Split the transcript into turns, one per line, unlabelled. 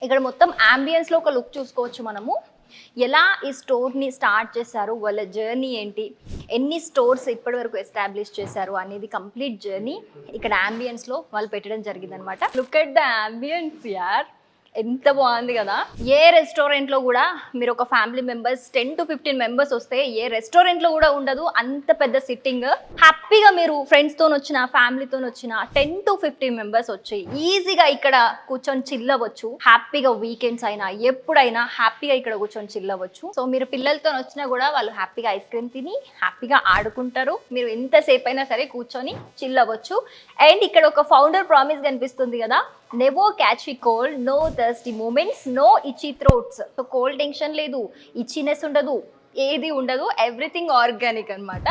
ఇక్కడ మొత్తం అంబియన్స్ లో ఒక లుక్ చూసుకోవచ్చు మనము. ఎలా ఈ స్టోర్ని స్టార్ట్ చేశారు, వాళ్ళ జర్నీ ఏంటి, ఎన్ని స్టోర్స్ ఇప్పటి వరకు ఎస్టాబ్లిష్ చేశారు అనేది కంప్లీట్ జర్నీ ఇక్కడ అంబియన్స్లో వాళ్ళు పెట్టడం జరిగిందనమాట. లుక్ ఎట్ ద అంబియన్స్ యార్, ఎంత బాగుంది కదా. ఏ రెస్టారెంట్లో కూడా మీరు ఒక ఫ్యామిలీ మెంబర్స్ 10 to 15 మెంబర్స్ వస్తే ఏ రెస్టారెంట్లో కూడా ఉండదు అంత పెద్ద సిట్టింగ్. హ్యాపీగా మీరు ఫ్రెండ్స్తో వచ్చిన ఫ్యామిలీతో వచ్చిన 10 to 15 మెంబర్స్ వచ్చి ఈజీగా ఇక్కడ కూర్చొని చిల్ అవ్వచ్చు. హ్యాపీగా వీకెండ్స్ అయినా ఎప్పుడైనా హ్యాపీగా ఇక్కడ కూర్చొని చిల్ అవ్వచ్చు. సో మీరు పిల్లలతో వచ్చినా కూడా వాళ్ళు హ్యాపీగా ఐస్ క్రీమ్ తిని హ్యాపీగా ఆడుకుంటారు. మీరు ఎంతసేపు అయినా సరే కూర్చొని చిల్ అవ్వచ్చు. అండ్ ఇక్కడ ఒక ఫౌండర్ ప్రామిస్ కనిపిస్తుంది కదా, never catch cold, no thirsty moments, no itchy throats. So cold tension లేదు, ఇచ్చినెస్ ఉండదు, ఏది ఉండదు, ఎవ్రీథింగ్ ఆర్గానిక్ అనమాట.